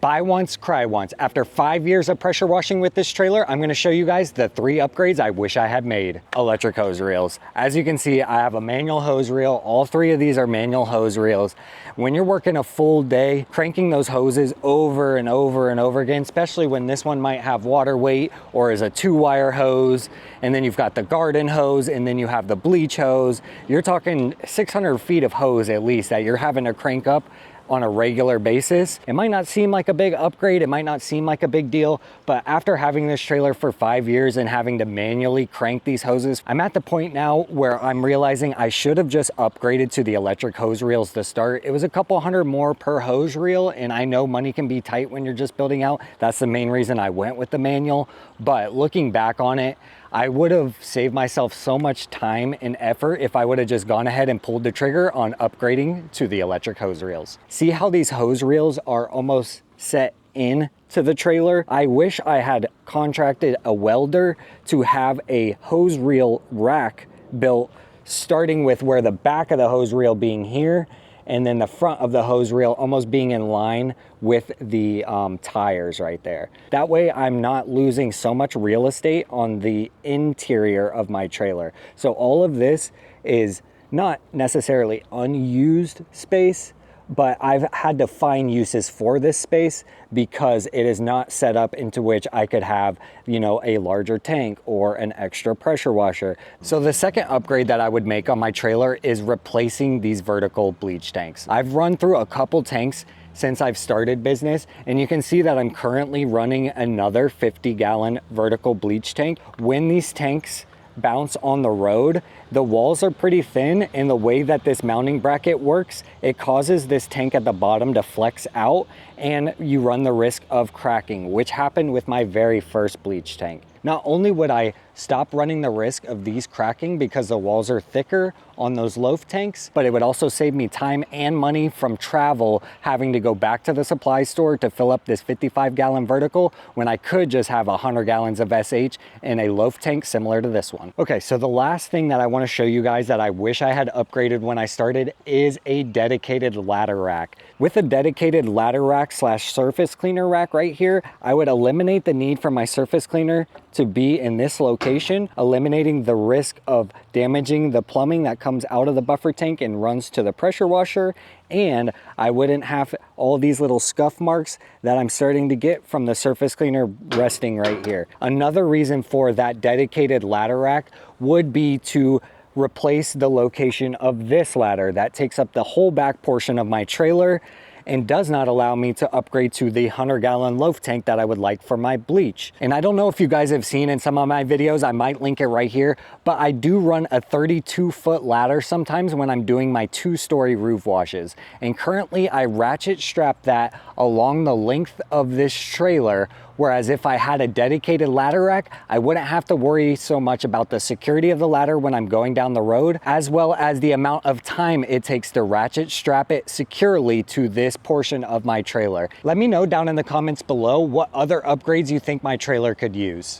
Buy once, cry once. After 5 years of pressure washing with this trailer, I'm gonna show you guys the 3 upgrades I wish I had made. Electric hose reels. As you can see, I have a manual hose reel. All 3 of these are manual hose reels. When you're working a full day, cranking those hoses over and over and over again, especially when this one might have water weight or is a 2-wire hose, and then you've got the garden hose, and then you have the bleach hose. You're talking 600 feet of hose at least that you're having to crank up on a regular basis. It might not seem like a big upgrade, it might not seem like a big deal, but after having this trailer for 5 years and having to manually crank these hoses, I'm at the point now where I'm realizing I should have just upgraded to the electric hose reels to start. It was a couple hundred more per hose reel, and I know money can be tight when you're just building out. That's the main reason I went with the manual, but looking back on it, I would have saved myself so much time and effort if I would have just gone ahead and pulled the trigger on upgrading to the electric hose reels. See how these hose reels are almost set in to the trailer? I wish I had contracted a welder to have a hose reel rack built, starting with where the back of the hose reel being here, and then the front of the hose reel almost being in line with the tires right there. That way I'm not losing so much real estate on the interior of my trailer. So all of this is not necessarily unused space, but I've had to find uses for this space because it is not set up into which I could have, you know, a larger tank or an extra pressure washer. So the second upgrade that I would make on my trailer is replacing these vertical bleach tanks. I've run through a couple tanks since I've started business, and you can see that I'm currently running another 50-gallon vertical bleach tank. When these tanks bounce on the road, the walls are pretty thin, and the way that this mounting bracket works, it causes this tank at the bottom to flex out, and you run the risk of cracking, which happened with my very first bleach tank. Not only would I stop running the risk of these cracking because the walls are thicker on those Loaf tanks, but it would also save me time and money from travel, having to go back to the supply store to fill up this 55-gallon vertical when I could just have 100 gallons of SH in a Loaf tank similar to this one. Okay, so the last thing that I want to show you guys that I wish I had upgraded when I started is a dedicated ladder rack. With a dedicated ladder rack slash surface cleaner rack right here, I would eliminate the need for my surface cleaner to be in this location, eliminating the risk of damaging the plumbing that comes out of the buffer tank and runs to the pressure washer, and I wouldn't have all these little scuff marks that I'm starting to get from the surface cleaner resting right here. Another reason for that dedicated ladder rack would be to replace the location of this ladder that takes up the whole back portion of my trailer and does not allow me to upgrade to the 100-gallon Loaf tank that I would like for my bleach. And I don't know if you guys have seen in some of my videos, I might link it right here, but I do run a 32-foot ladder sometimes when I'm doing my 2-story roof washes. And currently I ratchet strap that along the length of this trailer, whereas if I had a dedicated ladder rack, I wouldn't have to worry so much about the security of the ladder when I'm going down the road, as well as the amount of time it takes to ratchet strap it securely to this portion of my trailer. Let me know down in the comments below what other upgrades you think my trailer could use.